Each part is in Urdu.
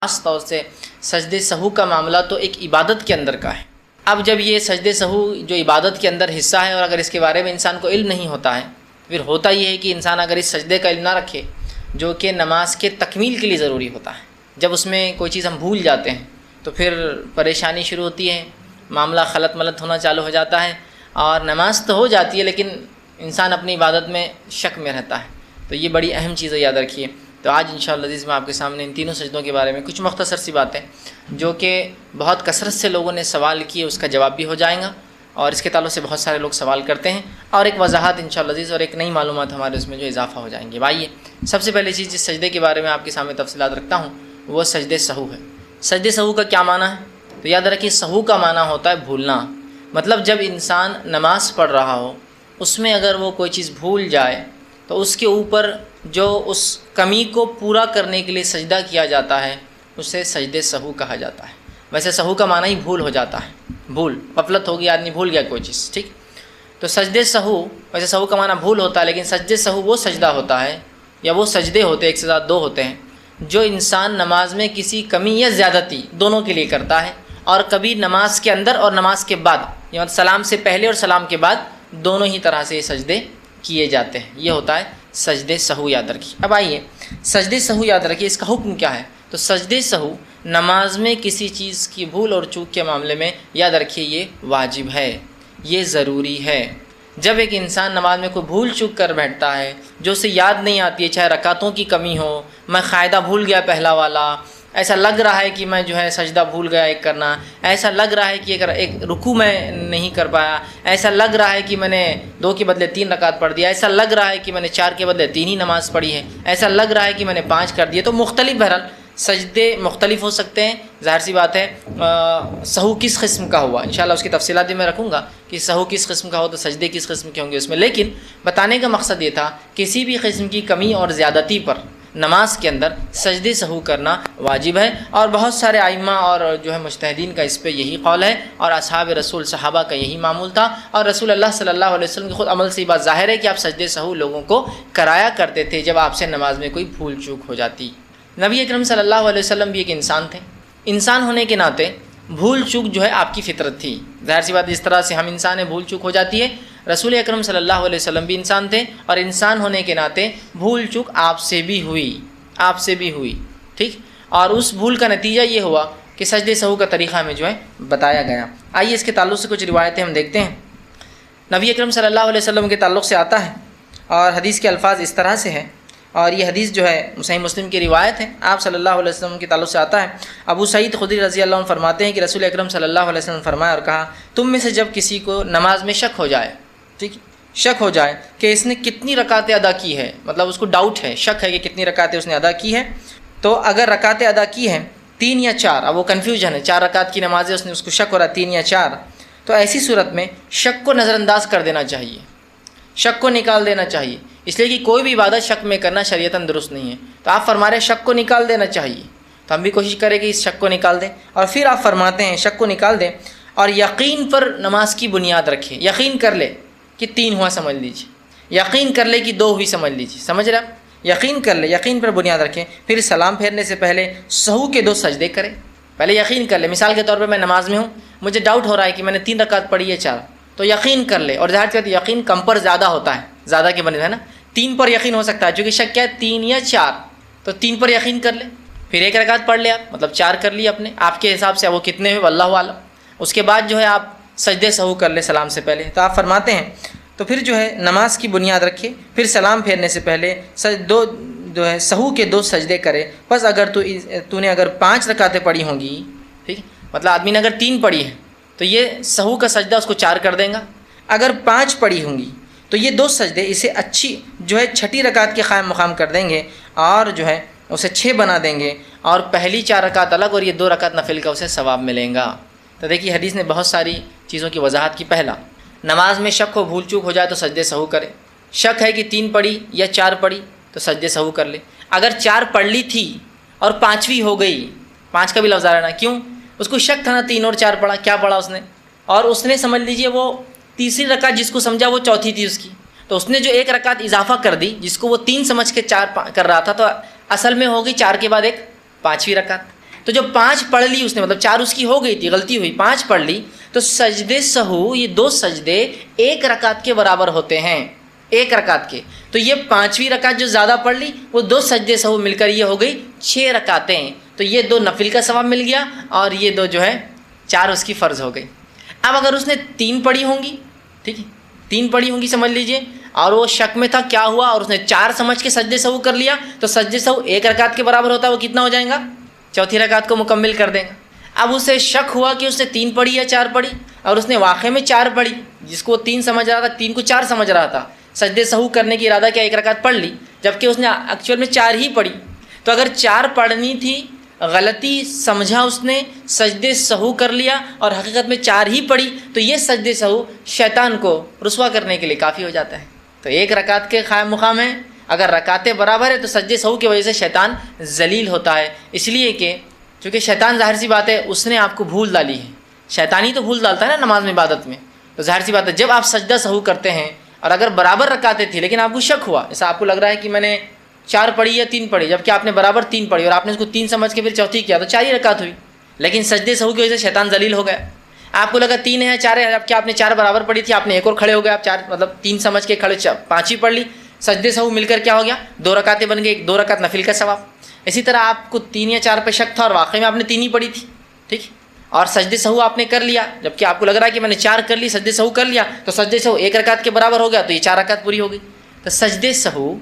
خاص طور سے سجدے سہو کا معاملہ تو ایک عبادت کے اندر کا ہے۔ اب جب یہ سجدے سہو جو عبادت کے اندر حصہ ہے اور اگر اس کے بارے میں انسان کو علم نہیں ہوتا ہے، پھر ہوتا یہ ہے کہ انسان اگر اس سجدے کا علم نہ رکھے جو کہ نماز کے تکمیل کے لیے ضروری ہوتا ہے، جب اس میں کوئی چیز ہم بھول جاتے ہیں تو پھر پریشانی شروع ہوتی ہے، معاملہ خلط ملط ہونا چالو ہو جاتا ہے اور نماز تو ہو جاتی ہے لیکن انسان اپنی عبادت میں شک میں رہتا ہے۔ تو یہ بڑی اہم چیز ہے، یاد رکھیے۔ تو آج انشاءاللہ عزیز میں آپ کے سامنے ان تینوں سجدوں کے بارے میں کچھ مختصر سی باتیں جو کہ بہت کثرت سے لوگوں نے سوال کیے، اس کا جواب بھی ہو جائے گا اور اس کے تعلق سے بہت سارے لوگ سوال کرتے ہیں، اور ایک وضاحت انشاءاللہ عزیز اور ایک نئی معلومات ہمارے اس میں جو اضافہ ہو جائیں گے۔ آئیے سب سے پہلی چیز جس سجدے کے بارے میں آپ کے سامنے تفصیلات رکھتا ہوں وہ سجدے سہو ہے۔ سجدے سہو کا کیا معنی ہے؟ تو یاد رکھیے، سہو کا معنی ہوتا ہے بھولنا، مطلب جب انسان نماز پڑھ رہا ہو اس میں اگر وہ کوئی چیز بھول جائے تو اس کے اوپر جو اس کمی کو پورا کرنے کے لیے سجدہ کیا جاتا ہے اسے سجدے سہو کہا جاتا ہے۔ ویسے سہو کا معنی ہی بھول ہو جاتا ہے، بھول، غفلت ہوگی، آدمی بھول گیا کوئی چیز، ٹھیک۔ تو سجدے سہو، ویسے سہو کا معنی بھول ہوتا ہے لیکن سجدے سہو وہ سجدہ ہوتا ہے یا وہ سجدے ہوتے ہیں، ایک سے زیادہ دو ہوتے ہیں، جو انسان نماز میں کسی کمی یا زیادتی دونوں کے لیے کرتا ہے، اور کبھی نماز کے اندر اور نماز کے بعد، یعنی سلام سے پہلے اور سلام کے بعد دونوں ہی طرح سے یہ سجدے کیے جاتے ہیں، یہ ہوتا ہے سجدے سہو، یاد رکھیے۔ اب آئیے سجدے سہو یاد رکھیے اس کا حکم کیا ہے۔ تو سجدے سہو نماز میں کسی چیز کی بھول اور چوک کے معاملے میں یاد رکھیے یہ واجب ہے، یہ ضروری ہے۔ جب ایک انسان نماز میں کوئی بھول چوک کر بیٹھتا ہے جو اسے یاد نہیں آتی ہے، چاہے رکعتوں کی کمی ہو، میں قاعدہ بھول گیا پہلا والا، ایسا لگ رہا ہے کہ میں جو ہے سجدہ بھول گیا ایک کرنا، ایسا لگ رہا ہے کہ اگر ایک رکوع میں نہیں کر پایا، ایسا لگ رہا ہے کہ میں نے 2 کے بدلے 3 رکعت پڑھ دیا، ایسا لگ رہا ہے کہ میں نے 4 کے بدلے 3 ہی نماز پڑھی ہے، ایسا لگ رہا ہے کہ میں نے 5 کر دیے۔ تو مختلف بہرحال سجدے مختلف ہو سکتے ہیں، ظاہر سی بات ہے۔ سہو کس قسم کا ہوا انشاءاللہ اس کی تفصیلات بھی میں رکھوں گا کہ سہو کس قسم کا ہو تو سجدے کس قسم کے ہوں گے اس میں، لیکن بتانے کا مقصد یہ تھا کسی بھی قسم کی کمی اور زیادتی پر نماز کے اندر سجدے سہو کرنا واجب ہے، اور بہت سارے ائمہ اور جو ہے مجتہدین کا اس پہ یہی قول ہے، اور اصحاب رسول صحابہ کا یہی معمول تھا، اور رسول اللہ صلی اللہ علیہ وسلم کے خود عمل سے یہ بات ظاہر ہے کہ آپ سجدے سہو لوگوں کو کرایا کرتے تھے جب آپ سے نماز میں کوئی بھول چوک ہو جاتی۔ نبی اکرم صلی اللہ علیہ وسلم بھی ایک انسان تھے، انسان ہونے کے ناطے بھول چوک جو ہے آپ کی فطرت تھی، ظاہر سی بات، جس طرح سے ہم انسان ہیں بھول چوک ہو جاتی ہے، رسول اکرم صلی اللہ علیہ وسلم بھی انسان تھے، اور انسان ہونے کے ناطے بھول چوک آپ سے بھی ہوئی، ٹھیک۔ اور اس بھول کا نتیجہ یہ ہوا کہ سجدے سہو کا طریقہ ہمیں جو ہے بتایا گیا۔ آئیے اس کے تعلق سے کچھ روایتیں ہم دیکھتے ہیں۔ نبی اکرم صلی اللہ علیہ وسلم کے تعلق سے آتا ہے اور حدیث کے الفاظ اس طرح سے ہیں، اور یہ حدیث جو ہے صحیح مسلم کی روایت ہے، آپ صلی اللہ علیہ وسلم کے تعلق سے آتا ہے۔ ابو سعید خدری رضی اللہ عنہ فرماتے ہیں کہ رسول اکرم صلی اللہ علیہ وسلم نے فرمایا اور کہا، تم میں سے جب کسی کو نماز میں شک ہو جائے، ٹھیک، شک ہو جائے کہ اس نے کتنی رکعتیں ادا کی ہے، مطلب اس کو ڈاؤٹ ہے، شک ہے کہ کتنی رکعتیں اس نے ادا کی ہے، تو اگر رکعتیں ادا کی ہیں 3 یا 4، اب وہ کنفیوژن ہے، 4 رکعت کی نمازیں اس کو شک ہو رہا 3 یا 4، تو ایسی صورت میں شک کو نظر انداز کر دینا چاہیے، شک کو نکال دینا چاہیے، اس لیے کہ کوئی بھی عبادت شک میں کرنا شریعتاً درست نہیں ہے۔ تو آپ فرما رہے ہیں شک کو نکال دینا چاہیے، تو ہم بھی کوشش کریں کہ اس شک کو نکال دیں، اور پھر آپ فرماتے ہیں شک کو نکال دیں اور یقین پر نماز کی بنیاد رکھیں، یقین کر لے کہ 3 ہوا سمجھ لیجیے، یقین کر لے کہ 2 ہوئی سمجھ لیجیے، سمجھ رہے آپ، یقین کر لے، یقین پر بنیاد رکھیں، پھر سلام پھیرنے سے پہلے سہو کے 2 سجدے کریں، پہلے یقین کر لے، مثال کے طور پہ میں نماز میں ہوں، مجھے ڈاؤٹ ہو رہا ہے کہ میں نے 3 رکعت پڑھی ہے 4، تو یقین کر لے، اور ظاہر سی بات یقین کم پر زیادہ ہوتا ہے، زیادہ کے بنے ہے نا، 3 پر یقین ہو سکتا ہے، چونکہ شک کیا ہے 3 یا 4، تو 3 پر یقین کر لے، پھر 1 رکعت پڑھ لے آپ، مطلب 4 کر لی اپنے آپ کے حساب سے، وہ کتنے ہوئے واللہ عالم، اس کے بعد جو ہے آپ سجدے سہو کر لے سلام سے پہلے۔ تو آپ فرماتے ہیں تو پھر جو ہے نماز کی بنیاد رکھے، پھر سلام پھیرنے سے پہلے جو ہے سہو کے 2 سجدے کرے، بس اگر تو نے اگر 5 رکعتیں پڑھی ہوں گی، ٹھیک، مطلب آدمی نے اگر 3 پڑھی ہے تو یہ سہو کا سجدہ اس کو 4 کر دیں گا، اگر 5 پڑھی ہوں گی تو یہ 2 سجدے اسے اچھی جو ہے 6ٹھی رکعت کے قائم مقام کر دیں گے، اور جو ہے اسے 6 بنا دیں گے، اور پہلی 4 رکعت الگ اور یہ 2 رکعت نفل کا اسے ثواب ملیں گا۔ تو دیکھیے حدیث نے بہت ساری چیزوں کی وضاحت کی۔ پہلا، نماز میں شک ہو، بھول چوک ہو جائے تو سجدے سہو کرے، شک ہے کہ 3 پڑھی یا 4 پڑھی تو سجدے سہو کر لے، اگر 4 پڑھ لی تھی اور 5ویں ہو گئی، 5 کا بھی لفظ آ رہا ہے نا، کیوں، اس کو شک تھا نا 3 اور 4 پڑھا، کیا پڑھا اس نے، اور اس نے سمجھ لیجئے وہ تیسری رکعت جس کو سمجھا وہ چوتھی تھی اس کی، تو اس نے جو 1 رکعت اضافہ کر دی جس کو وہ 3 سمجھ کے 4 کر رہا تھا، تو اصل میں ہوگی 4 کے بعد ایک 5ویں رکعت، تو جب 5 پڑھ لی اس نے، مطلب 4 اس کی ہو گئی تھی، غلطی ہوئی، 5 پڑھ لی، تو سجدے سہو یہ 2 سجدے 1 رکعت کے برابر ہوتے ہیں، 1 رکعت کے۔ تو یہ 5ویں رکعت جو زیادہ پڑھ لی وہ 2 سجدے سہو مل کر یہ ہو گئی 6 رکعتیں، تو یہ 2 نفل کا ثواب مل گیا اور یہ 2 جو ہے 4 اس کی فرض ہو گئی۔ اب اگر اس نے 3 پڑھی ہوں گی، ٹھیک ہے، 3 پڑھی ہوں گی سمجھ لیجئے، اور وہ شک میں تھا کیا ہوا، اور اس نے 4 سمجھ کے سجدے سہو کر لیا، تو سجدے سہو 1 رکعت کے برابر ہوتا ہے، وہ کتنا ہو جائے گا؟ 4تھی رکعت کو مکمل کر دیں گا۔ اب اسے شک ہوا کہ اس نے 3 پڑھی یا 4 پڑھی، اور اس نے واقع میں 4 پڑھی، جس کو 3 سمجھ رہا تھا 3 کو 4 سمجھ رہا تھا، سجدے سہو کرنے کی ارادہ کیا 1 رکعت پڑھ لی، جبکہ اس نے ایکچوئل میں 4 ہی پڑھی۔ تو اگر 4 پڑھنی تھی، غلطی سمجھا اس نے، سجدے سہو کر لیا، اور حقیقت میں 4 ہی پڑھی، تو یہ سجدے سہو شیطان کو رسوا کرنے کے لیے کافی ہو جاتا ہے۔ تو 1 رکعت کے قائم مقام ہے، اگر رکعتیں برابر ہے تو سجدے سہو کی وجہ سے شیطان ذلیل ہوتا ہے، اس لیے کہ چونکہ شیطان ظاہر سی بات ہے اس نے آپ کو بھول ڈالی ہے، شیطان ہی تو بھول ڈالتا ہے نا نماز میں، عبادت میں، تو ظاہر سی بات ہے جب آپ سجدہ سہو کرتے ہیں اور اگر برابر رکعتیں تھی لیکن آپ کو شک ہوا، جیسا آپ کو لگ رہا ہے کہ میں نے 4 پڑھی یا 3 پڑھی، جبکہ آپ نے برابر 3 پڑھی اور آپ نے اس کو 3 سمجھ کے پھر 4تھی کیا، تو 4 ہی رکعت ہوئی، لیکن سجدے سہو کی وجہ سے شیطان ذلیل ہو گیا۔ آپ کو لگا 3 ہے یا 4 ہے، جبکہ آپ نے 4 برابر پڑھی تھی، آپ نے ایک اور کھڑے ہو گئے، آپ 4 مطلب 3 سمجھ کے کھڑے 5 ہی پڑھ لی، سجدے سہو مل کر کیا ہو گیا 2 رکعتیں بن گئی، 2 رکعت نفل کا ثواب۔ اسی طرح آپ کو 3 یا 4 پہ شک تھا اور واقعی میں آپ نے 3 ہی پڑھی تھی، ٹھیک، اور سجدے سہو آپ نے کر لیا، جبکہ آپ کو لگ رہا ہے کہ میں نے 4 کر لی، سجدے سہو کر لیا، تو سجدے سہو 1 رکعت کے برابر ہو گیا، تو یہ 4 رکعت پوری ہو گئی۔ تو سجدے سہو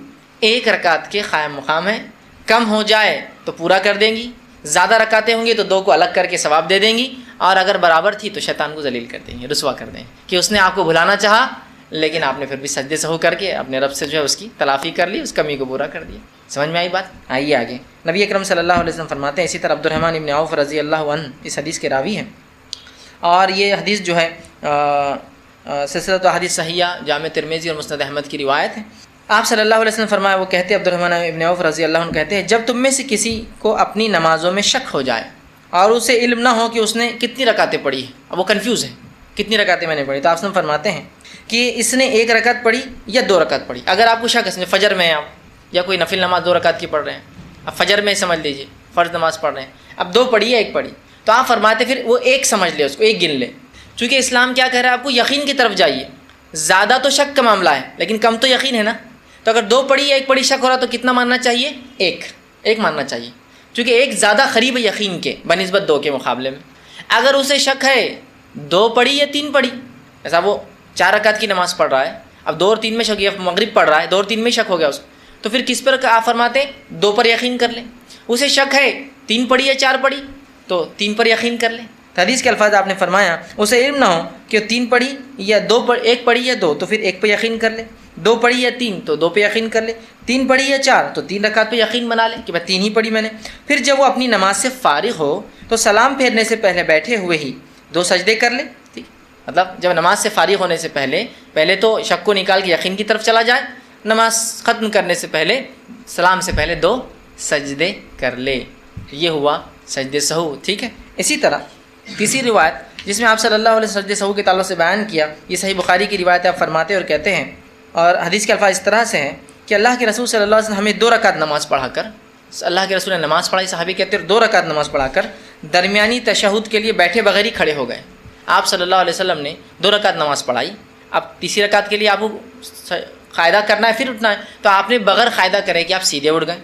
1 رکعت کے قائم مقام ہے، کم ہو جائے تو پورا کر دیں گی، زیادہ رکعتیں ہوں گی تو 2 کو الگ کر کے ثواب دے دیں گی، اور اگر برابر تھی تو شیطان کو ذلیل کر دیں گے، رسوا کر دیں گے کہ اس نے آپ کو بھلانا چاہا لیکن آپ نے پھر بھی سجدے سہو کر کے اپنے رب سے جو ہے اس کی تلافی کر لی، اس کمی کو پورا کر دیا۔ سمجھ میں آئی بات؟ آئیے آگے۔ نبی اکرم صلی اللہ علیہ وسلم فرماتے ہیں، اسی طرح عبد الرحمن ابن عوف رضی اللہ عنہ اس حدیث کے راوی ہیں، اور یہ حدیث جو ہے سلسلۃ احادیث صحیحہ جامع ترمذی اور مسند احمد کی روایت ہے۔ آپ صلی اللہ علیہ وسلم فرمایا، وہ کہتے ہیں عبد الرحمن ابن عوف رضی اللہ عنہ کہتے ہیں، جب تم میں سے کسی کو اپنی نمازوں میں شک ہو جائے اور اسے علم نہ ہو کہ اس نے کتنی رکعتیں پڑھی ہیں، اب وہ کنفیوز ہے کتنی رکعتیں میں نے پڑھی، تو آپ فرماتے ہیں کہ اس نے 1 رکعت پڑھی یا 2 رکعت پڑھی۔ اگر آپ کو شک ہے فجر میں آپ یا کوئی نفل نماز 2 رکعت کی پڑھ رہے ہیں، اب فجر میں سمجھ لیجیے فرض نماز پڑھ رہے ہیں، اب 2 پڑھی یا 1 پڑھی، تو آپ فرماتے پھر وہ 1 سمجھ لے، اس کو 1 گن لے، چونکہ اسلام کیا کہہ رہا ہے آپ کو، یقین کی طرف جائیے، زیادہ تو شک کا معاملہ ہے لیکن کم تو یقین ہے نا، تو اگر 2 پڑھی یا 1 پڑھی شک ہو رہا تو کتنا ماننا چاہیے؟ 1 ماننا چاہیے، چونکہ 1 زیادہ قریب ہے یقین کے بنسبت 2 کے مقابلے میں۔ اگر اسے شک ہے 2 پڑھی یا 3 پڑھی، ایسا وہ 4 رکعت کی نماز پڑھ رہا ہے، اب 2 اور 3 میں شک، یا مغرب پڑھ رہا ہے 2 اور 3 میں شک ہو گیا اس کو، تو پھر کس پر آپ فرماتے ہیں 2 پر یقین کر لیں۔ اسے شک ہے 3 پڑھی یا 4 پڑھی تو 3 پر یقین کر لیں۔ حدیث کے الفاظ آپ نے فرمایا، اسے علم نہ ہو کہ 3 پڑھی یا 1 پڑھی یا 2 تو پھر 1 پہ یقین کر لے، 2 پڑھی یا 3 تو 2 پہ یقین کر لے، 3 پڑھی یا 4 تو 3 رکعت پہ یقین بنا لے کہ میں 3 ہی پڑھی میں نے۔ پھر جب وہ اپنی نماز سے فارغ ہو تو سلام پھیرنے سے پہلے بیٹھے ہوئے ہی 2 سجدے کر لے، ٹھیک، مطلب جب نماز سے فارغ ہونے سے پہلے تو شک کو نکال کے یقین کی طرف چلا جائے، نماز ختم کرنے سے پہلے سلام سے پہلے 2 سجدے کر لے، یہ ہوا سجدے سہو، ٹھیک ہے۔ اسی طرح تیسری روایت جس میں آپ صلی اللہ علیہ وسلم سجدے سہو کے تعلق سے بیان کیا، یہ صحیح بخاری کی روایت ہے، آپ فرماتے اور کہتے ہیں، اور حدیث کے الفاظ اس طرح سے ہیں کہ اللہ کے رسول صلی اللہ علیہ وسلم ہمیں 2 رکعت نماز پڑھا کر، اللہ کے رسول نے نماز پڑھائی، صحابی کہتے ہیں 2 رکعت نماز پڑھا کر درمیانی تشہد کے لیے بیٹھے بغیر ہی کھڑے ہو گئے۔ آپ صلی اللہ علیہ وسلم نے 2 رکعت نماز پڑھائی، اب تیسری رکعت کے لیے آپ کو قاعدہ کرنا ہے، پھر اٹھنا ہے، تو آپ نے بغیر قاعدہ کرے کہ آپ سیدھے اٹھ گئے۔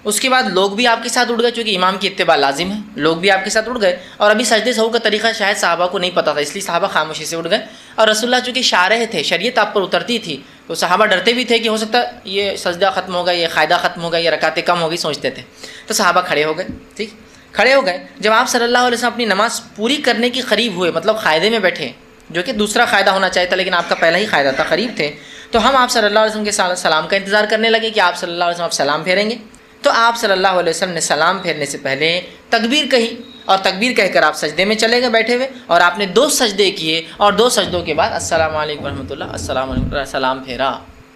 اس کے بعد لوگ بھی آپ کے ساتھ اٹھ گئے، چونکہ امام کی اتباع لازم ہے، لوگ بھی آپ کے ساتھ اٹھ گئے، اور ابھی سجدے سہو کا طریقہ شاید صحابہ کو نہیں پتہ تھا، اس لیے صحابہ خاموشی سے اٹھ گئے، اور رسول اللہ چونکہ شارح تھے، شریعت آپ پر اترتی تھی، تو صحابہ ڈرتے بھی تھے کہ ہو سکتا ہے یہ سجدہ ختم ہوگا، یہ قاعدہ ختم ہوگا، یہ رکعتیں کم ہوگی، سوچتے تھے، تو صحابہ کھڑے ہو گئے، ٹھیک، کھڑے ہو گئے۔ جب آپ صلی اللہ علیہ وسلم اپنی نماز پوری کرنے کے قریب ہوئے، مطلب قاعدے میں بیٹھے، جو کہ دوسرا قاعدہ ہونا چاہیے تھا لیکن آپ کا پہلا ہی قاعدہ تھا، قریب تھے، تو ہم آپ صلی اللہ علیہ وسلم کے سلام کا انتظار کرنے لگے کہ آپ صلی اللہ علیہ وسلم آپ سلام پھیریں گے، تو آپ صلی اللہ علیہ وسلم نے سلام پھیرنے سے پہلے تکبیر کہی، اور تکبیر کہہ کر آپ سجدے میں چلے گئے بیٹھے ہوئے، اور آپ نے 2 سجدے کیے، اور 2 سجدوں کے بعد السلام علیکم ورحمۃ اللہ، السلام علیکم، سلام پھیرا،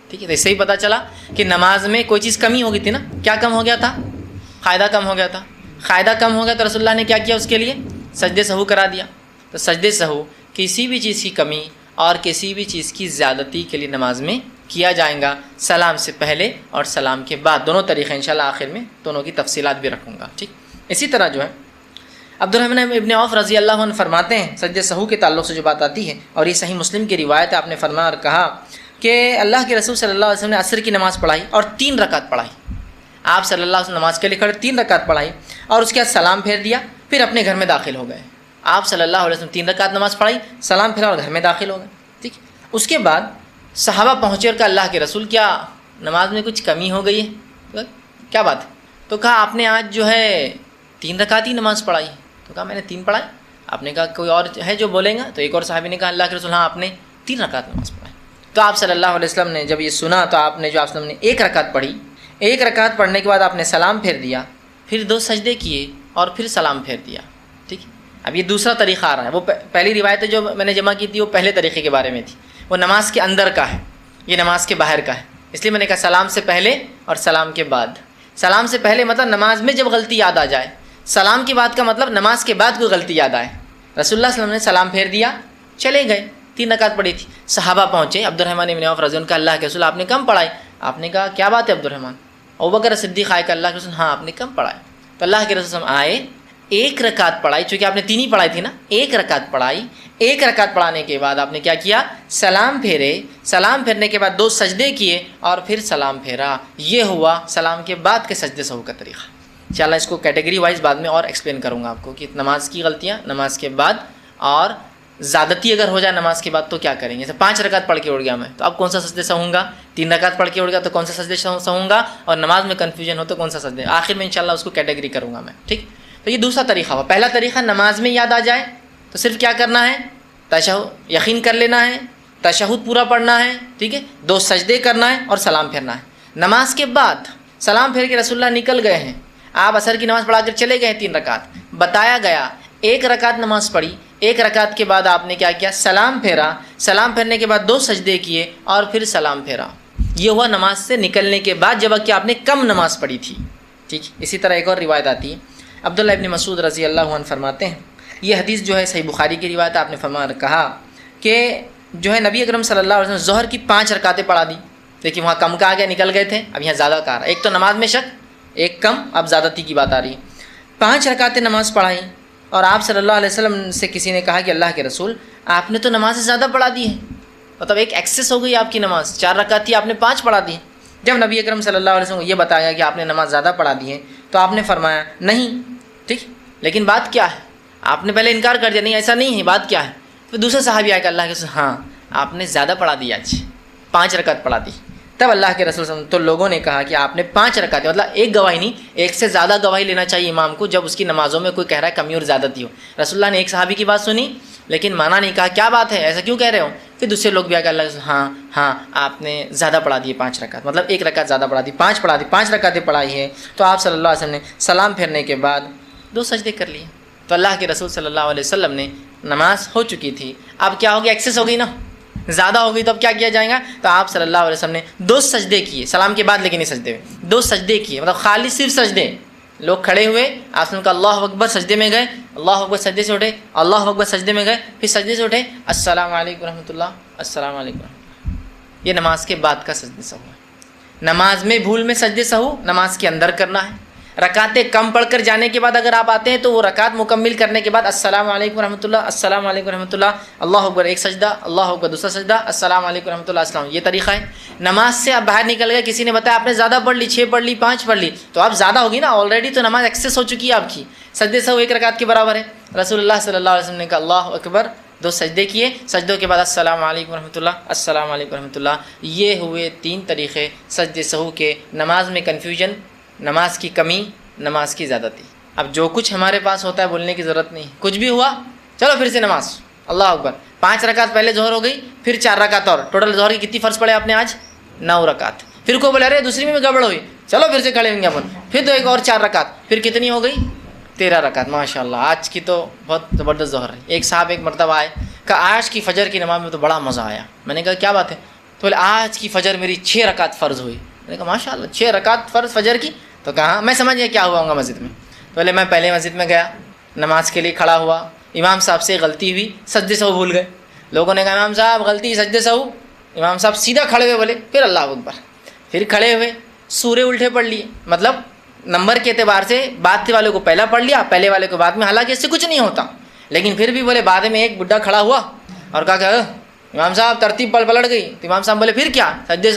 ٹھیک ہے۔ تو اس سے ہی پتہ چلا کہ نماز میں کوئی چیز کمی ہو گئی تھی نا، کیا کم ہو گیا تھا؟ قاعدہ کم ہو گیا تھا، قاعدہ کم ہو گیا تو رسول اللہ نے کیا کیا اس کے لیے؟ سجدے سہو کرا دیا۔ تو سجدے سہو کسی بھی چیز کی کمی اور کسی بھی چیز کی زیادتی کے لیے نماز میں کیا جائے گا، سلام سے پہلے اور سلام کے بعد، دونوں طریقے انشاءاللہ آخر میں دونوں کی تفصیلات بھی رکھوں گا، ٹھیک۔ اسی طرح جو ہے عبد الرحمن ابن عوف رضی اللہ عنہ فرماتے ہیں سجدہ سہو کے تعلق سے جو بات آتی ہے، اور یہ صحیح مسلم کی روایت ہے، آپ نے فرمایا اور کہا کہ اللہ کے رسول صلی اللہ علیہ وسلم نے عصر کی نماز پڑھائی اور 3 رکعت پڑھائی۔ آپ صلی اللہ علیہ وسلم نماز کے لیے کھڑے 3 رکعت پڑھائی اور اس کے بعد سلام پھیر دیا، پھر اپنے گھر میں داخل ہو گئے۔ آپ صلی اللہ علیہ وسلم 3 رکعت نماز پڑھائی، سلام پھیرا اور گھر میں داخل ہو گئے، ٹھیک۔ اس کے بعد صحابہ پہنچے اور کہا اللہ کے رسول کیا نماز میں کچھ کمی ہو گئی ہے؟ کیا بات ہے؟ تو کہا آپ نے آج جو ہے 3 رکعت ہی نماز پڑھائی۔ تو کہا میں نے 3 پڑھائی۔ آپ نے کہا کوئی اور ہے جو بولیں گا؟ تو ایک اور صحابی نے کہا اللہ کے رسول ہاں آپ نے 3 رکعت نماز پڑھائی۔ تو آپ صلی اللہ علیہ وسلم نے جب یہ سنا تو آپ نے جو آپ صلی اللہ علیہ وسلم نے 1 رکعت پڑھی، 1 رکعت پڑھنے کے بعد آپ نے سلام پھیر دیا، پھر 2 سجدے کیے اور پھر سلام پھیر دیا، ٹھیک۔ اب یہ دوسرا طریقہ آ رہا ہے، وہ پہلی روایت جو میں نے جمع کی تھی وہ پہلے طریقے کے بارے میں تھی، وہ نماز کے اندر کا ہے، یہ نماز کے باہر کا ہے، اس لیے میں نے کہا سلام سے پہلے اور سلام کے بعد۔ سلام سے پہلے مطلب نماز میں جب غلطی یاد آ جائے، سلام کی بات کا مطلب نماز کے بعد کوئی غلطی یاد آئے۔ رسول اللہ صلی اللہ علیہ وسلم نے سلام پھیر دیا، چلے گئے، 3 رکعت پڑھی تھی۔ صحابہ پہنچے، عبد الرحمن ابن عوف رضی اللہ عنہ، اللہ کے رسول آپ نے کم پڑھائی؟ آپ نے کہا کیا بات ہے عبد الرحمن؟ ابوبکر صدیق آئے کہ اللہ کے رسول ہاں آپ نے کم پڑھائی۔ تو اللہ کے رسول آئے، 1 رکعت پڑھائی، چونکہ آپ نے 3 ہی پڑھائی تھی نا، 1 رکعت پڑھائی۔ 1 رکعت پڑھانے کے بعد آپ نے کیا کیا؟ سلام پھیرے، سلام پھیرنے کے بعد 2 سجدے کیے اور پھر سلام پھیرا۔ یہ ہوا سلام کے بعد کے سجدے سہو کا طریقہ۔ انشاءاللہ اس کو کیٹیگری وائز بعد میں اور ایکسپلین کروں گا آپ کو کہ نماز کی غلطیاں نماز کے بعد، اور زیادتی اگر ہو جائے نماز کے بعد تو کیا کریں گے؟ جیسے 5 رکعت پڑھ کے اٹھ گیا میں تو اب کون سا سجدے سہوں گا؟ 3 رکعت پڑھ کے اٹھ گیا تو کون سا سجدے سہوں گا؟ اور نماز میں کنفیوژن ہو تو کون سا سجدے؟ آخر میں انشاءاللہ اس کو کیٹیگری کروں گا میں، ٹھیک۔ تو یہ دوسرا طریقہ ہوا۔ پہلا طریقہ نماز میں یاد آ جائے تو صرف کیا کرنا ہے؟ تشہد یقین کر لینا ہے، تشہد پورا پڑھنا ہے، ٹھیک ہے، 2 سجدے کرنا ہے اور سلام پھیرنا ہے۔ نماز کے بعد سلام پھیر کے رسول اللہ نکل گئے ہیں، آپ عصر کی نماز پڑھا کر چلے گئے 3 رکعت، بتایا گیا 1 رکعت نماز پڑھی، 1 رکعت کے بعد آپ نے کیا کیا؟ سلام پھیرا، سلام پھیرنے کے بعد 2 سجدے کیے اور پھر سلام پھیرا۔ یہ ہوا نماز سے نکلنے کے بعد جبکہ آپ نے کم نماز پڑھی تھی، ٹھیک۔ اسی طرح ایک اور روایت آتی ہے، عبداللہ ابن مسعود رضی اللہ عنہ فرماتے ہیں، یہ حدیث جو ہے صحیح بخاری کی روایت ہے، آپ نے فرمایا کہا کہ جو ہے نبی اکرم صلی اللہ علیہ وسلم ظہر کی 5 رکعتیں پڑھا دی، دیکھیے وہاں کم کا آ گیا، نکل گئے تھے، اب یہاں زیادہ کا آ رہا ہے، ایک تو نماز میں شک، ایک کم، اب زیادتی کی بات آ رہی ہے۔ 5 رکعتیں نماز پڑھائی اور آپ صلی اللہ علیہ وسلم سے کسی نے کہا کہ اللہ کے رسول آپ نے تو نماز سے زیادہ پڑھا دی ہے، مطلب ایک ایکسیس ہو گئی آپ کی نماز، 4 رکعت تھی آپ نے 5 پڑھا دی۔ جب نبی اکرم صلی اللہ علیہ وسلم کو یہ بتایا کہ آپ نے نماز زیادہ پڑھا دی ہے تو آپ نے فرمایا نہیں، ٹھیک، لیکن بات کیا ہے؟ آپ نے پہلے انکار کر دیا نہیں ایسا نہیں ہے، بات کیا ہے؟ پھر دوسرے صحابی آئے کہ اللہ کے رسول ہاں آپ نے زیادہ پڑھا دی، آج 5 رکعت پڑھا دی۔ تب اللہ کے رسول صلی اللہ علیہ وسلم تو لوگوں نے کہا کہ آپ نے 5 رکعتیں، مطلب ایک گواہی نہیں، ایک سے زیادہ گواہی لینا چاہیے امام کو جب اس کی نمازوں میں کوئی کہہ رہا ہے کمی اور زیادتی ہو۔ رسول اللہ نے ایک صحابی کی بات سنی لیکن مانا نہیں، کہا کیا بات ہے ایسا کیوں کہہ رہے ہو؟ پھر دوسرے لوگ بھی آ کے اللہ کے رسول ہاں آپ نے زیادہ پڑھا دی 5 رکعت، مطلب 1 رکعت زیادہ پڑھا دی، 5 پڑھا دی، 5 رکعتیں پڑھائی ہے۔ تو آپ صلی اللہ علیہ وسلم نے سلام پھیرنے کے بعد 2 سجدے کر لیے۔ تو اللہ کے رسول صلی اللہ علیہ وسلم نے نماز ہو چکی تھی، اب کیا ہوگی؟ ایکسیس ہو گئی نا، زیادہ ہو گئی، تو اب کیا کیا جائے گا؟ تو آپ صلی اللہ علیہ وسلم نے 2 سجدے کیے سلام کے بعد، لیکن یہ سجدے میں 2 سجدے کیے، مطلب خالی صرف سجدے۔ لوگ کھڑے ہوئے، آپ نے کہا اللہ اکبر، سجدے میں گئے، اللہ اکبر، سجدے سے اٹھے، اللہ اکبر، سجدے میں گئے، پھر سجدے سے اٹھے، السلام علیکم ورحمۃ اللہ، السلام علیکم ورحمۃ اللہ۔ یہ نماز کے بعد کا سجدے سہو ہے۔ نماز میں بھول میں سجدے سہو نماز کے اندر کرنا ہے۔ رکعتیں کم پڑھ کر جانے کے بعد اگر آپ آتے ہیں تو وہ رکعت مکمل کرنے کے بعد السلام علیکم ورحمۃ اللہ، السلام علیکم ورحمۃ اللہ، اللہ اکبر، 1 سجدہ، اللہ اکبر، دوسرا سجدہ، السلام علیکم ورحمۃ اللہ، السلام۔ یہ طریقہ ہے۔ نماز سے آپ باہر نکل گئے، کسی نے بتایا آپ نے زیادہ پڑھ لی، 6 پڑھ لی، 5 پڑھ لی، تو آپ زیادہ ہوگی نا، آلریڈی تو نماز ایکسیس ہو چکی ہے آپ کی، سجدے سہو 1 رکعت کے برابر ہے۔ رسول اللہ صلی اللہ علیہ وسلم نے کہا اللہ اکبر، 2 سجدے کیے، سجدوں کے بعد السلام علیکم ورحمۃ اللہ، السلام علیکم ورحمۃ اللہ۔ یہ ہوئے 3 طریقے سجدے سہو کے، نماز میں کنفیوژن، نماز کی کمی، نماز کی زیادتی۔ اب جو کچھ ہمارے پاس ہوتا ہے بولنے کی ضرورت نہیں، کچھ بھی ہوا چلو پھر سے نماز، اللہ اکبر، 5 رکعت پہلے ظہر ہو گئی، پھر 4 رکعت اور، ٹوٹل ظہر کی کتنی فرض پڑے آپ نے آج؟ 9 رکعت۔ پھر کوئی بولے ارے دوسری میں گڑبڑ ہوئی، چلو پھر سے کھڑے ہوئیں گے اپن، پھر تو ایک اور 4 رکعت، پھر کتنی ہو گئی؟ 13 رکعت۔ ماشاء اللہ آج کی تو بہت زبردست ظہر ہے۔ ایک صاحب ایک مرتبہ آئے، کہا آج کی فجر کی نماز میں تو بڑا مزہ آیا۔ میں نے کہا کیا بات ہے؟ تو بولے آج کی فجر میری 6 رکعت فرض ہوئی۔ میں نے کہا ماشاء اللہ 6 رکعت فرض فجر کی؟ تو کہا میں سمجھ گیا کیا ہوا ہوگا مسجد میں۔ پہلے میں پہلے مسجد میں گیا، نماز کے لیے کھڑا ہوا، امام صاحب سے غلطی ہوئی، سجدے سہو بھول گئے۔ لوگوں نے کہا امام صاحب غلطی، سجدے سہو۔ امام صاحب سیدھا کھڑے ہوئے، بولے پھر اللہ اکبر، پھر کھڑے ہوئے، سورے الٹے پڑھ لیے، مطلب نمبر کے اعتبار سے بعد والے کو پہلا پڑھ لیا، پہلے والے کو بعد میں، حالانکہ اس سے کچھ نہیں ہوتا، لیکن پھر بھی بولے بعد میں ایک بڈھا کھڑا ہوا اور کہا کہ امام صاحب ترتیب پلٹ گئی، تو امام صاحب بولے پھر کیا سجدے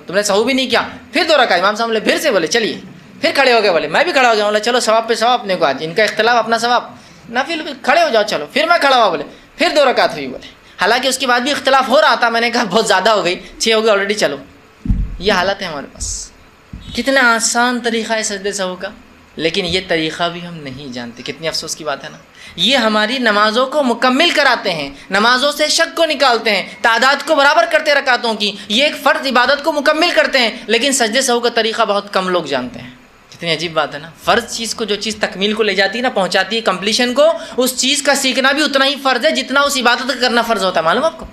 تم نے سہو بھی نہیں کیا، پھر دو رکعت، امام صاحب بولے پھر سے، بولے چلیے، پھر کھڑے ہو گئے، بولے میں بھی کھڑا ہو گیا، بولے چلو ثواب پہ ثواب اپنے کو، آج ان کا اختلاف اپنا ثواب، نفل کھڑے ہو جاؤ، چلو پھر میں کھڑا ہوا، بولے پھر 2 رکعت ہوئی، بولے حالانکہ اس کے بعد بھی اختلاف ہو رہا تھا، میں نے کہا بہت زیادہ ہو گئی، 6 ہو گئی آلریڈی، چلو یہ حالت ہے ہمارے پاس۔ کتنا آسان طریقہ ہے سجدے سہو کا، لیکن یہ طریقہ بھی ہم نہیں جانتے، کتنی افسوس کی بات ہے نا۔ یہ ہماری نمازوں کو مکمل کراتے ہیں، نمازوں سے شک کو نکالتے ہیں، تعداد کو برابر کرتے رکعتوں کی، یہ ایک فرض عبادت کو مکمل کرتے ہیں، لیکن سجدے سہو کا طریقہ بہت کم لوگ جانتے ہیں۔ کتنی عجیب بات ہے نا، فرض چیز کو، جو چیز تکمیل کو لے جاتی ہے نا، پہنچاتی ہے کمپلیشن کو، اس چیز کا سیکھنا بھی اتنا ہی فرض ہے جتنا اس عبادت کا کرنا فرض ہوتا ہے، معلوم آپ کو؟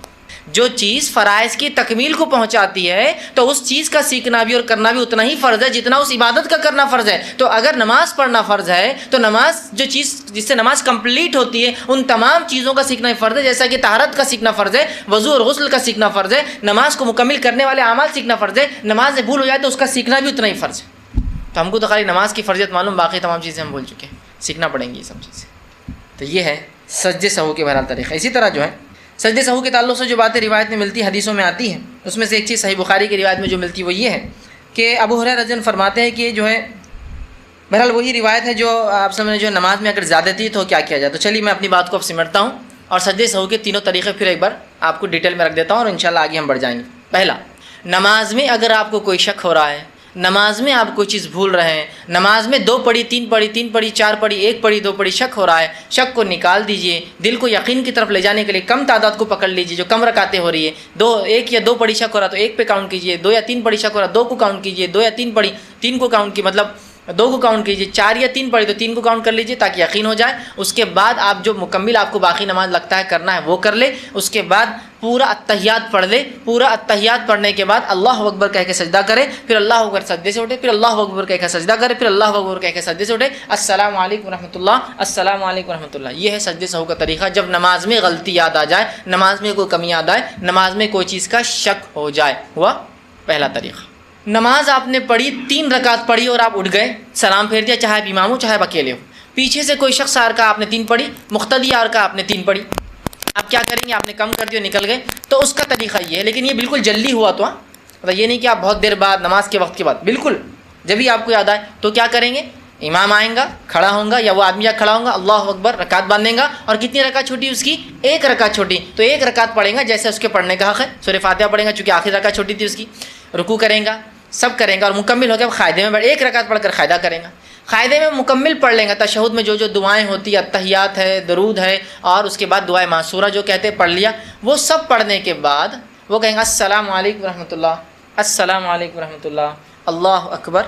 جو چیز فرائض کی تکمیل کو پہنچاتی ہے تو اس چیز کا سیکھنا بھی اور کرنا بھی اتنا ہی فرض ہے جتنا اس عبادت کا کرنا فرض ہے۔ تو اگر نماز پڑھنا فرض ہے تو نماز، جو چیز جس سے نماز کمپلیٹ ہوتی ہے، ان تمام چیزوں کا سیکھنا فرض ہے، جیسا کہ طہارت کا سیکھنا فرض ہے، وضو اور غسل کا سیکھنا فرض ہے، نماز کو مکمل کرنے والے اعمال سیکھنا فرض ہے، نماز سے بھول ہو جائے تو اس کا سیکھنا بھی اتنا ہی فرض ہے۔ تو ہم کو تو خالی نماز کی فرضیت معلوم، باقی تمام چیزیں ہم بھول چکے ہیں، سیکھنا پڑیں گی یہ سب چیزیں۔ تو یہ ہے سجدے سہو کے بہرحال طریقہ۔ اسی طرح جو ہے سجدے سہو کے تعلق سے جو باتیں روایت میں ملتی، حدیثوں میں آتی ہیں، اس میں سے ایک چیز صحیح بخاری کی روایت میں جو ملتی وہ یہ ہے کہ ابو ہریرہ رضی اللہ عنہ فرماتے ہیں کہ جو ہے بہرحال وہی روایت ہے جو آپ سمجھیں، جو نماز میں اگر زیادتی تو کیا کیا جائے۔ تو چلیے میں اپنی بات کو اب سمٹتا ہوں اور سجدے سہو کے تینوں طریقے پھر ایک بار آپ کو ڈیٹیل میں رکھ دیتا ہوں اور انشاءاللہ آگے ہم بڑھ جائیں گے۔ پہلا، نماز میں اگر آپ کو کوئی شک ہو رہا ہے، نماز میں آپ کوئی چیز بھول رہے ہیں، نماز میں 2 پڑھی 3 پڑھی 3 پڑھی 4 پڑھی 1 پڑھی 2 پڑھی شک ہو رہا ہے، شک کو نکال دیجئے، دل کو یقین کی طرف لے جانے کے لیے کم تعداد کو پکڑ لیجئے، جو کم رکعتیں ہو رہی ہے، 1 یا 2 پڑھی شک ہو رہا تو 1 پہ کاؤنٹ کیجئے، 2 یا 3 پڑھی شک ہو رہا 2 کو کاؤنٹ کیجئے، 2 یا 3 پڑھی 3 کو کاؤنٹ کی، مطلب 2 کو کاؤنٹ کیجئے، 4 یا 3 پڑھی تو 3 کو کاؤنٹ کر لیجئے تاکہ یقین ہو جائے۔ اس کے بعد آپ جو مکمل آپ کو باقی نماز لگتا ہے کرنا ہے وہ کر لے، اس کے بعد پورا التحیات پڑھ لے، پورا التحیات پڑھنے کے بعد اللہ اکبر کہہ کے سجدہ کرے، پھر اللہ اکبر سجدے سے اٹھے، پھر اللہ اکبر کہہ کے سجدہ کرے، پھر اللہ اکبر کہہ کے سجدے سے اٹھے، السلام علیکم ورحمۃ اللہ، السلام علیکم ورحمۃ اللہ۔ یہ ہے سجدے سہو کا طریقہ جب نماز میں غلطی یاد آ جائے، نماز میں کوئی کمی یاد آئے، نماز میں کوئی چیز کا شک ہو جائے، ہوا پہلا طریقہ۔ نماز آپ نے پڑھی 3 رکعت پڑھی اور آپ اٹھ گئے، سلام پھیر دیا، چاہے آپ امام ہو چاہے آپ اکیلے ہو، پیچھے سے کوئی شخص آر کا آپ نے 3 پڑھی، مقتدی آر کا آپ نے 3 پڑھی، آپ کیا کریں گے؟ آپ نے کم کر دیا، نکل گئے، تو اس کا طریقہ یہ ہے، لیکن یہ بالکل جلدی ہوا تو مطلب یہ نہیں کہ آپ بہت دیر بعد نماز کے وقت کے بعد، بالکل جب ہی آپ کو یاد آئے تو کیا کریں گے؟ امام آئیں گا، کھڑا ہوں گا یا وہ آدمی کھڑا ہوں گا، اللہ اکبر رکعت باندھیں گا، اور کتنی رکعت چھوٹی اس کی؟ 1 رکعت چھوٹی، تو 1 رکعت پڑھیں گا جیسے اس کے پڑھنے کا حق ہے، سورہ فاتحہ پڑھیں گا چونکہ آخری رکعت چھوٹی تھی اس کی، رکوع کریں گا، سب کریں گا اور مکمل ہو گیا قاعدے میں 1 رکعت پڑھ کر قاعدہ کریں گا، قاعدے میں مکمل پڑھ لیں گا، تشہد میں جو دعائیں ہوتی ہیں، التحیات ہے، درود ہے، اور اس کے بعد دعائے معصورہ جو کہتے ہیں پڑھ لیا، وہ سب پڑھنے کے بعد وہ کہیں گا السلام علیکم ورحمۃ اللہ، السلام علیکم ورحمۃ اللہ، اللہ اکبر،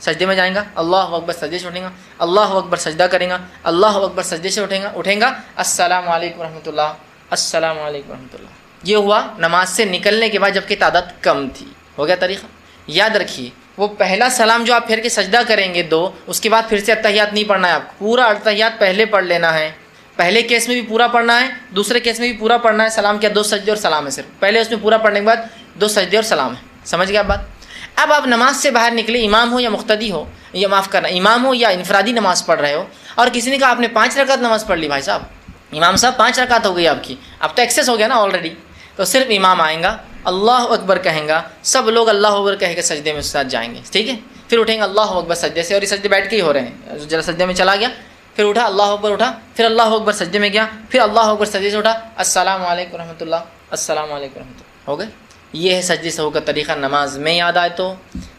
سجدے میں جائیں گا، اللہ اکبر سجدے سے اٹھیں گا، اللہ اکبر سجدہ کریں گا، اللہ اکبر سجدے سے اٹھیں گا، السلام علیکم ورحمۃ اللہ، السلام علیکم ورحمۃ اللہ۔ یہ ہوا نماز سے نکلنے کے بعد جبکہ تعداد کم تھی، ہو گیا طریقہ۔ یاد رکھیے وہ پہلا سلام جو آپ پھر کے سجدہ کریں گے 2، اس کے بعد پھر سے التحیات نہیں پڑھنا ہے آپ کو، پورا التحیات پہلے پڑھ لینا ہے، پہلے کیس میں بھی پورا پڑھنا ہے، دوسرے کیس میں بھی پورا پڑھنا ہے، سلام کیا 2 سجدے اور سلام ہے صرف، پہلے اس میں پورا پڑھنے کے بعد 2 سجدے اور سلام ہے، سمجھ گیا آپ بات؟ اب آپ نماز سے باہر نکلے، امام ہو یا مقتدی ہو، یا معاف کرنا امام ہو یا انفرادی نماز پڑھ رہے ہو، اور کسی نے کہا آپ نے 5 رکعت نماز پڑھ لی، بھائی صاحب امام صاحب 5 رکعت ہو گئی آپ کی، اب تو ایکسیس ہو گیا نا آلریڈی، تو صرف امام آئیں گا، اللہ اکبر کہیں گا، سب لوگ اللہ اکبر کہہ کے سجدے میں اس کے ساتھ جائیں گے، ٹھیک ہے؟ پھر اٹھیں گے اللہ اکبر سجدے سے، اور یہ سجدے بیٹھ کے ہی ہو رہے ہیں، ذرا سجدے میں چلا گیا، پھر اٹھا اللہ اکبر اٹھا، پھر اللہ اکبر سجدے میں گیا، پھر اللہ اکبر سجدے سے اٹھا، السلام علیکم ورحمۃ اللہ، السلام علیکم ورحمۃ اللہ، ہو گئے۔ یہ ہے سجدے سہو کا طریقہ، نماز میں یاد آئے تو،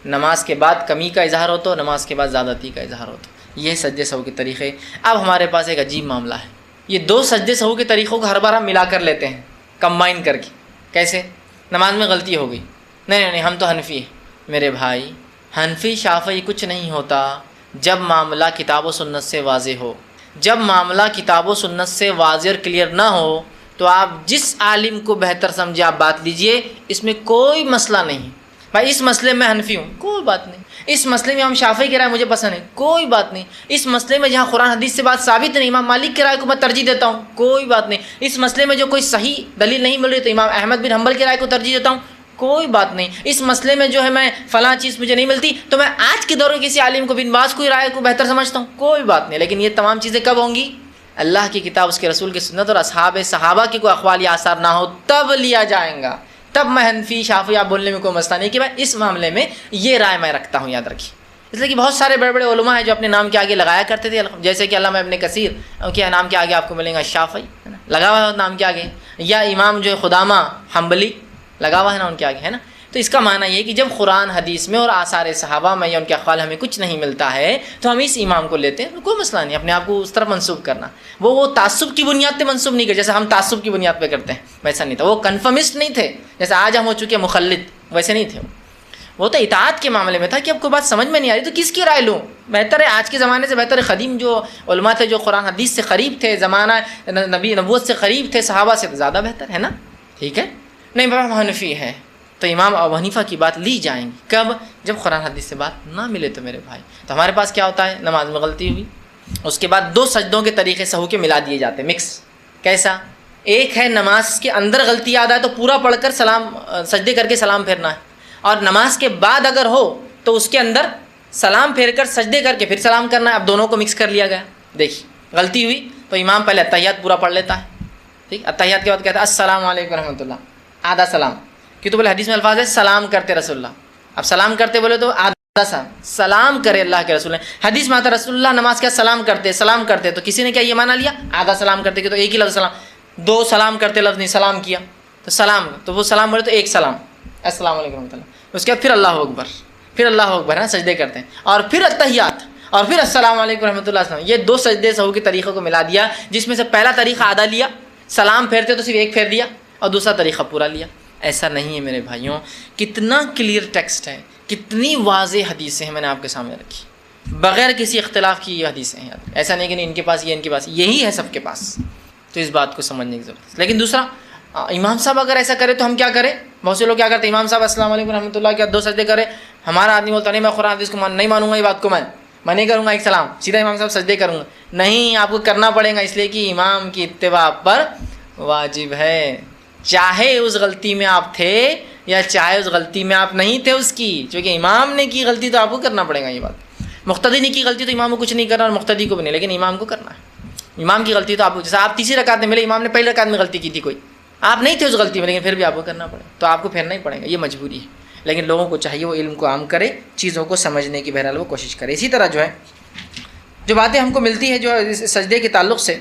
نماز کے بعد کمی کا اظہار ہو تو، نماز کے بعد زیادتی کا اظہار ہو تو، یہ ہے سجدے سہو کے طریقے۔ اب ہمارے پاس ایک عجیب معاملہ ہے، یہ 2 سجدے سہو کے طریقوں کو ہر بار ہم ملا کر لیتے ہیں، کمبائن کر کے۔ کیسے؟ نماز میں غلطی ہو گئی، نہیں ہم تو حنفی ہیں، میرے بھائی حنفی شافعی کچھ نہیں ہوتا، جب معاملہ کتاب و سنت سے واضح ہو، جب معاملہ کتاب و سنت سے واضح اور کلیئر نہ ہو تو آپ جس عالم کو بہتر سمجھے آپ بات لیجئے، اس میں کوئی مسئلہ نہیں۔ بھائی اس مسئلے میں حنفی ہوں، کوئی بات نہیں، اس مسئلے میں ہم شافعی کی رائے مجھے پسند ہے، کوئی بات نہیں، اس مسئلے میں جہاں قرآن حدیث سے بات ثابت نہیں، امام مالک کی رائے کو میں ترجیح دیتا ہوں، کوئی بات نہیں، اس مسئلے میں جو کوئی صحیح دلیل نہیں مل رہی تو امام احمد بن حنبل کی رائے کو ترجیح دیتا ہوں، کوئی بات نہیں، اس مسئلے میں جو ہے میں فلاں چیز مجھے نہیں ملتی تو میں آج کے دور میں کسی عالم کو بن باز کوئی رائے کو بہتر سمجھتا ہوں، کوئی بات نہیں، لیکن یہ تمام چیزیں کب ہوں گی؟ اللہ کی کتاب، اس کے رسول کی سنت اور اصحاب صحابہ کی کوئی اقوال یا آثار نہ ہو تب لیا جائے گا، تب میں حنفی شافعی آپ بولنے میں کوئی مسئلہ نہیں کہ میں اس معاملے میں یہ رائے میں رکھتا ہوں، یاد رکھیے۔ اس لیے کہ بہت سارے بڑے بڑے علماء ہیں جو اپنے نام کے آگے لگایا کرتے تھے، جیسے کہ علامہ ابن کثیر، کیا نام کے آگے آپ کو ملیں گا شافعی، ہے نا، لگا ہوا ہے نام کے آگے، یا امام جو ہے خدامہ حنبلی لگا ہوا ہے نا ان کے آگے، ہے نا۔ تو اس کا معنی یہ کہ جب قرآن حدیث میں اور آثار صحابہ میں یا ان کے اقوال ہمیں کچھ نہیں ملتا ہے تو ہم اس امام کو لیتے ہیں، کوئی مسئلہ نہیں اپنے آپ کو اس طرف منسوب کرنا۔ وہ تعصب کی بنیاد پہ منسوب نہیں کرتے، جیسے ہم تعصب کی بنیاد پہ کرتے ہیں ویسا نہیں تھا، وہ کنفرمسٹ نہیں تھے جیسے آج ہم ہو چکے مخلد، ویسے نہیں تھے وہ تو اطاعت کے معاملے میں تھا کہ اب کوئی بات سمجھ میں نہیں آ رہی تو کس کی رائے لوں، بہتر ہے آج کے زمانے سے بہتر ہے قدیم جو علماء تھے جو قرآن حدیث سے قریب تھے، زمانہ نبی نبوت سے قریب تھے، صحابہ سے زیادہ بہتر ہے نا، ٹھیک ہے۔ نہیں بابا حنفی ہے تو امام ابو حنیفہ کی بات لی جائیں گی، کب؟ جب قرآن حدیث سے بات نہ ملے تو میرے بھائی۔ تو ہمارے پاس کیا ہوتا ہے؟ نماز میں غلطی ہوئی، اس کے بعد 2 سجدوں کے طریقے سہو کے ملا دیے جاتے ہیں، مکس۔ کیسا؟ ایک ہے نماز کے اندر غلطی یاد آئے تو پورا پڑھ کر سلام سجدے کر کے سلام پھیرنا ہے، اور نماز کے بعد اگر ہو تو اس کے اندر سلام پھیر کر سجدے کر کے پھر سلام کرنا ہے۔ اب دونوں کو مکس کر لیا گیا۔ دیکھیے غلطی ہوئی تو امام پہلے اتحیات پورا پڑھ لیتا ہے، ٹھیک، اتحیات کے بعد کہتا ہے السلام علیکم ورحمۃ اللہ، آدھا سلام، کیوں تو بولے حدیث میں الفاظ ہے سلام کرتے رسول اللہ، اب سلام کرتے بولے تو آدھا سلام کرے اللہ کے رسول نے، حدیث میں آتا رسول اللہ نماز کیا سلام کرتے، تو کسی نے کیا یہ مانا لیا آدھا سلام کرتے کہ تو ایک ہی لفظ سلام، 2 سلام کرتے لفظ نہیں، سلام کیا تو سلام، تو وہ سلام بولے تو ایک سلام السلام علیکم ورحمۃ اللہ، اس کے بعد پھر اللہ اکبر، پھر اللہ اکبر ہے سجدے کرتے ہیں، اور پھر اتحیات، اور پھر السلام علیکم ورحمۃ اللہ وسلم۔ یہ 2 سجدے سہو کے طریقوں کو ملا دیا، جس میں سے پہلا طریقہ آدھا لیا، سلام پھیرتے تو صرف ایک پھیر دیا، اور دوسرا طریقہ پورا لیا۔ ایسا نہیں ہے میرے بھائیوں، کتنا کلیئر ٹیکسٹ ہے، کتنی واضح حدیثیں ہیں میں نے آپ کے سامنے رکھی، بغیر کسی اختلاف کی یہ حدیثیں ہیں، ایسا نہیں کہ نہیں ان کے پاس یہ ان کے پاس یہی ہے سب کے پاس، تو اس بات کو سمجھنے کی ضرورت ہے۔ لیکن دوسرا، امام صاحب اگر ایسا کرے تو ہم کیا کریں؟ بہت سے لوگ کیا کرتے ہیں، امام صاحب السلام علیکم رحمۃ اللہ کے 2 سجدے کرے، ہمارا آدمی بولتا نہیں میں قرآن حدیث کو نہیں مانوں گا، یہ بات کو میں نہیں کروں گا، ایک سلام سیدھا امام صاحب سجدے کروں گا، نہیں، آپ کو کرنا پڑے گا، اس لیے کہ امام کی اتباع پر واجب ہے، چاہے اس غلطی میں آپ تھے یا چاہے اس غلطی میں آپ نہیں تھے اس کی، چونکہ امام نے کی غلطی تو آپ کو کرنا پڑے گا، یہ بات۔ مقتدی نے کی غلطی تو امام کو کچھ نہیں کرنا اور مقتدی کو بھی نہیں، لیکن امام کو کرنا ہے۔ امام کی غلطی تو آپ کو، جیسے آپ تیسری رکعت میں ملے، امام نے پہلی رکعت میں غلطی کی تھی کوئی، آپ نہیں تھے اس غلطی میں، لیکن پھر بھی آپ کو کرنا پڑے تو آپ کو پھیرنا ہی پڑے گا، یہ مجبوری ہے۔ لیکن لوگوں کو چاہیے وہ علم کو عام کرے، چیزوں کو سمجھنے کی بہرحال وہ کوشش کرے۔ اسی طرح جو ہے جو باتیں ہم کو ملتی ہے جو سجدے کے تعلق سے،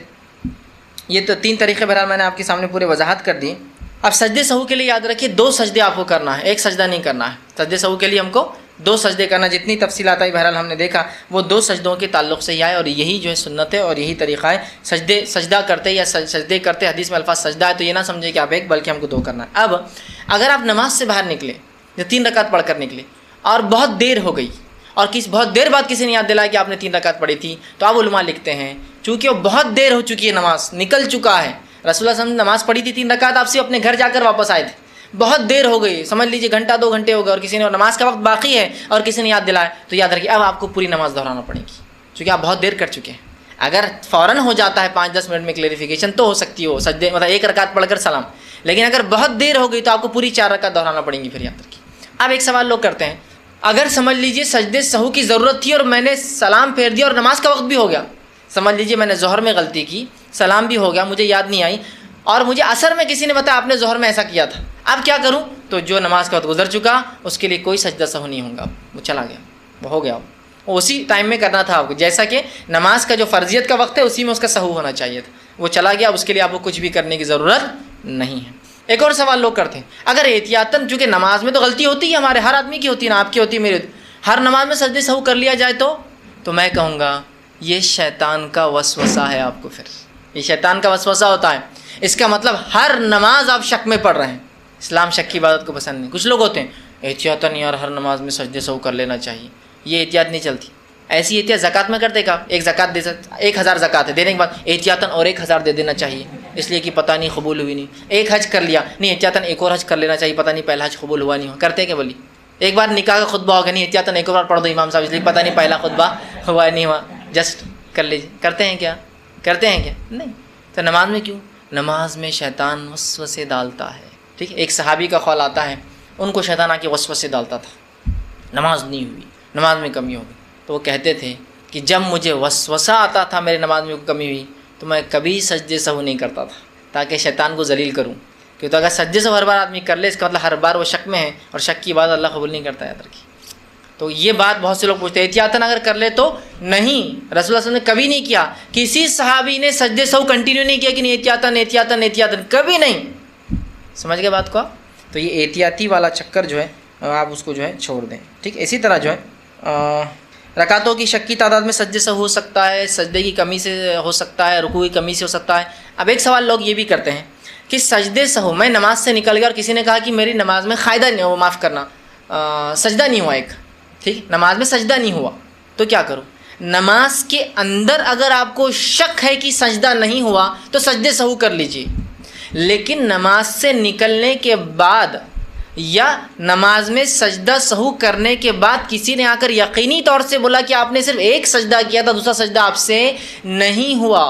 یہ تو 3 طریقے بہرحال میں نے آپ کے سامنے پورے وضاحت کر دی۔ اب سجدے سہو کے لیے یاد رکھیے 2 سجدے آپ کو کرنا ہے، ایک سجدہ نہیں کرنا ہے۔ سجدے سہو کے لیے ہم کو 2 سجدے کرنا، جتنی تفصیلات آئی بہرحال ہم نے دیکھا وہ 2 سجدوں کے تعلق سے ہی آئے، اور یہی جو ہے سنت ہے اور یہی طریقہ ہے۔ سجدہ کرتے یا سجدے کرتے حدیث میں الفاظ سجدہ ہے تو یہ نہ سمجھے کہ آپ ایک، بلکہ ہم کو 2 کرنا ہے۔ اب اگر آپ نماز سے باہر نکلے، جو 3 رکعت پڑھ کر نکلے اور بہت دیر ہو گئی، اور بہت دیر بعد کسی نے یاد دلایا کہ آپ نے 3 رکعت پڑھی تھی، تو آپ علماء لکھتے ہیں چونکہ وہ بہت دیر ہو چکی ہے، نماز نکل چکا ہے، رسول اللہ صلی اللہ علیہ وسلم نے نماز پڑھی تھی 3 رکعت، آپ سے اپنے گھر جا کر واپس آئے تھے، بہت دیر ہو گئی، سمجھ لیجیے گھنٹہ 2 گھنٹے ہو گئے، اور کسی نے نماز کا وقت باقی ہے اور کسی نے یاد دلایا، تو یاد رکھیے اب آپ کو پوری نماز دہرانا پڑے گی، چونکہ آپ بہت دیر کر چکے ہیں۔ اگر فوراً ہو جاتا ہے 5-10 منٹ میں کلیریفیکیشن تو ہو سکتی ہو سجدے، مطلب 1 رکعت پڑھ کر سلام، لیکن اگر بہت دیر ہو گئی تو آپ کو پوری 4 رکعت دہرانا پڑیں گی، پھر یاد رکھیے۔ اب ایک سوال لوگ کرتے ہیں، اگر سمجھ لیجیے سجدے سہو کی ضرورت تھی اور میں نے سلام پھیر دیا اور نماز کا وقت بھی ہو گیا، سمجھ لیجیے میں نے ظہر میں غلطی کی، سلام بھی ہو گیا، مجھے یاد نہیں آئی، اور مجھے عصر میں کسی نے بتایا آپ نے ظہر میں ایسا کیا تھا، اب کیا کروں؟ تو جو نماز کا وقت گزر چکا اس کے لیے کوئی سجدہ سہو نہیں ہوگا، وہ چلا گیا، وہ ہو گیا، وہ اسی ٹائم میں کرنا تھا آپ کو، جیسا کہ نماز کا جو فرضیت کا وقت ہے اسی میں اس کا سہو ہونا چاہیے تھا، وہ چلا گیا، اس کے لیے آپ کو کچھ بھی کرنے کی ضرورت نہیں ہے۔ ایک اور سوال لوگ کرتے ہیں، اگر احتیاطاً، چونکہ نماز میں تو غلطی ہوتی ہے، ہمارے ہر آدمی کی ہوتی ہے نا، آپ کی ہوتی ہے، میری ہوتی، ہر نماز میں سجدے سہو کر لیا جائے تو میں کہوں گا یہ شیطان کا وسوسہ ہے، آپ کو پھر یہ شیطان کا وسوسہ ہوتا ہے، اس کا مطلب ہر نماز آپ شک میں پڑھ رہے ہیں، اسلام شک کی عبادت کو پسند نہیں۔ کچھ لوگ ہوتے ہیں احتیاطاً یار ہر نماز میں سجدے سہو کر لینا چاہیے، یہ احتیاط نہیں چلتی، ایسی احتیاط زکوٰۃ میں کرتے کا، ایک زکوٰۃ دے سکتے، 1000 زکوٰۃ ہے، دینے کے بعد احتیاطاً اور 1000 دے دینا چاہیے، اس لیے کہ پتہ نہیں قبول ہوئی نہیں، ایک حج کر لیا، نہیں احتیاطاً ایک اور حج کر لینا چاہیے، پتہ نہیں پہلا حج قبول ہوا نہیں ہوا، کرتے کیا بولی؟ ایک بار نکاح کا خطبہ ہوگا، نہیں احتیاطاً ایک اور بار پڑھ دو امام صاحب، اس لیے پتہ نہیں پہلا خطبہ ہوا نہیں ہوا، جسٹ کر لیجیے، کرتے ہیں کیا؟ نہیں، تو نماز میں کیوں؟ نماز میں شیطان وسوسے ڈالتا ہے، ٹھیک ہے۔ ایک صحابی کا قول آتا ہے، ان کو شیطان آ کے وسوسے ڈالتا تھا، نماز نہیں ہوئی، نماز میں کمی ہو گئی، تو وہ کہتے تھے کہ جب مجھے وسوسہ آتا تھا میرے نماز میں کمی ہوئی تو میں کبھی سجدے سہو نہیں کرتا تھا تاکہ شیطان کو ذلیل کروں، کیوں تو اگر سجدے سہو ہر بار آدمی کر لے اس کا مطلب ہر بار وہ شک میں ہے، اور شک کی بات اللہ قبول نہیں کرتا، یاد رکھیے۔ تو یہ بات بہت سے لوگ پوچھتے ہیں احتیاطاً اگر کر لے تو نہیں، رسول اللہ صلی اللہ علیہ وسلم نے کبھی نہیں کیا، کسی صحابی نے سجدے سہو کنٹینیو نہیں کیا کہ نہیں احتیاطاً، کبھی نہیں، سمجھ گئے بات کو آپ؟ تو یہ احتیاطی والا چکر جو ہے آپ اس کو جو ہے چھوڑ دیں، ٹھیک۔ اسی طرح جو ہے رکعتوں کی شک کی تعداد میں سجدے سے ہو سکتا ہے، سجدے کی کمی سے ہو سکتا ہے، رکوع کی کمی سے ہو سکتا ہے۔ اب ایک سوال لوگ یہ بھی کرتے ہیں کہ سجدے سہو میں نماز سے نکل گیا اور کسی نے کہا کہ میری نماز میں قاعدہ نہیں ہوا، معاف کرنا سجدہ نہیں ہوا، ایک ٹھیک نماز میں سجدہ نہیں ہوا تو کیا کروں؟ نماز کے اندر اگر آپ کو شک ہے کہ سجدہ نہیں ہوا تو سجدے سہو کر لیجئے، لیکن نماز سے نکلنے کے بعد یا نماز میں سجدہ سہو کرنے کے بعد کسی نے آ کر یقینی طور سے بولا کہ آپ نے صرف ایک سجدہ کیا تھا، دوسرا سجدہ آپ سے نہیں ہوا،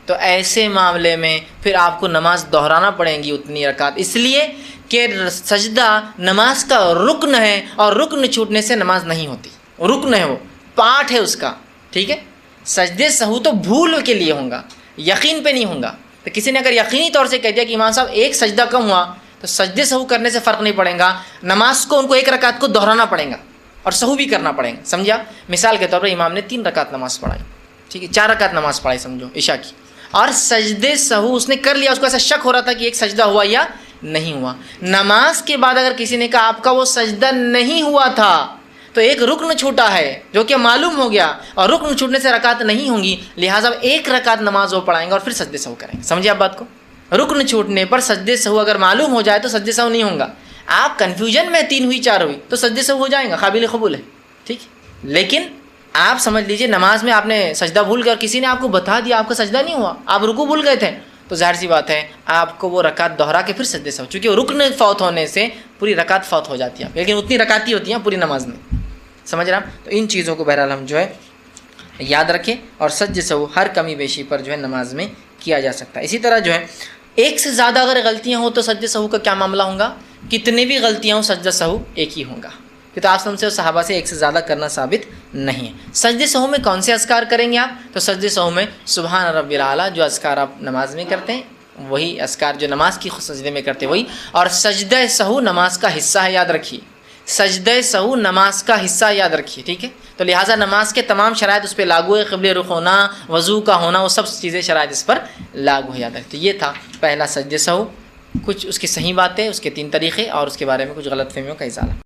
تو ایسے معاملے میں پھر آپ کو نماز دہرانا پڑیں گی اتنی رکعت، اس لیے کہ سجدہ نماز کا رکن ہے اور رکن چھوٹنے سے نماز نہیں ہوتی، رکن ہے، وہ پارٹ ہے اس کا، ٹھیک ہے۔ سجدے سہو تو بھول کے لیے ہوں گا، یقین پہ نہیں ہوں گا، تو کسی نے اگر یقینی طور سے کہہ دیا کہ امام صاحب ایک سجدہ کم ہوا تو سجدے سہو کرنے سے فرق نہیں پڑے گا، نماز کو ان کو ایک رکعت کو دہرانا پڑے گا اور سہو بھی کرنا پڑے گا، سمجھا؟ مثال کے طور پر امام نے 3 رکعت نماز پڑھائی، ٹھیک ہے، 4 رکعت نماز پڑھائی سمجھو عشاء کی، اور سجدے سہو اس نے کر لیا، اس کو ایسا شک ہو رہا تھا کہ ایک سجدہ ہوا یا نہیں ہوا، نماز کے بعد اگر کسی نے کہا آپ کا وہ سجدہ نہیں ہوا تھا تو ایک رکن چھوٹا ہے جو کہ معلوم ہو گیا، اور رکن چھوٹنے سے رکعت نہیں ہوں گی، لہٰذا ایک رکعت نماز وہ پڑھائیں گے اور پھر سجدے سہو کریں گے، سمجھے آپ بات کو؟ رکن چھوٹنے پر سجدے سہو اگر معلوم ہو جائے تو سجدے سہو نہیں ہوں گا، آپ کنفیوژن میں 3 ہوئی 4 ہوئی تو سجدے سہو ہو جائیں گا، قابل قبول ہے، ٹھیک۔ لیکن آپ سمجھ لیجئے نماز میں آپ نے سجدہ بھول گیا اور کسی نے آپ کو بتا دیا آپ کا سجدہ نہیں ہوا، آپ رکوع بھول گئے تھے، تو ظاہر سی بات ہے آپ کو وہ رکعت دہرا کے پھر سجدے سہو، چونکہ رکن فوت ہونے سے پوری رکعت فوت ہو جاتی ہے، لیکن اتنی رکعت ہی ہوتی ہیں پوری نماز میں، سمجھ رہا؟ تو ان چیزوں کو بہرحال ہم جو ہے یاد رکھیں، اور سجدے سہو ہر کمی بیشی پر جو ہے نماز میں کیا جا سکتا ہے۔ اسی طرح جو ہے ایک سے زیادہ اگر غلطیاں ہوں تو سجدے سہو کا کیا معاملہ ہوگا؟ کتنے بھی غلطیاں ہوں سجدہ سہو ایک ہی ہوگا، کہ تو آپ سے صحابہ سے ایک سے زیادہ کرنا ثابت نہیں ہے۔ سجدے سہو میں کون سے اذکار کریں گے آپ؟ تو سجدے سہو میں سبحان ربی الاعلیٰ جو اذکار آپ نماز میں کرتے ہیں وہی اذکار جو نماز کی سجدے میں کرتے وہی، اور سجدہ سہو نماز کا حصہ ہے، یاد رکھیے، سجدہ سہو نماز کا حصہ یاد رکھیے، ٹھیک ہے۔ تو لہٰذا نماز کے تمام شرائط اس پہ لاگو ہے، قبلہ رخ ہونا، وضو کا ہونا، وہ سب چیزیں شرائط اس پر لاگو ہے، یاد رکھتے۔ یہ تھا پہلا سجدہ سہو، کچھ اس کی صحیح باتیں، اس کے 3 طریقے، اور اس کے بارے میں کچھ غلط فہمیوں کا ازالہ۔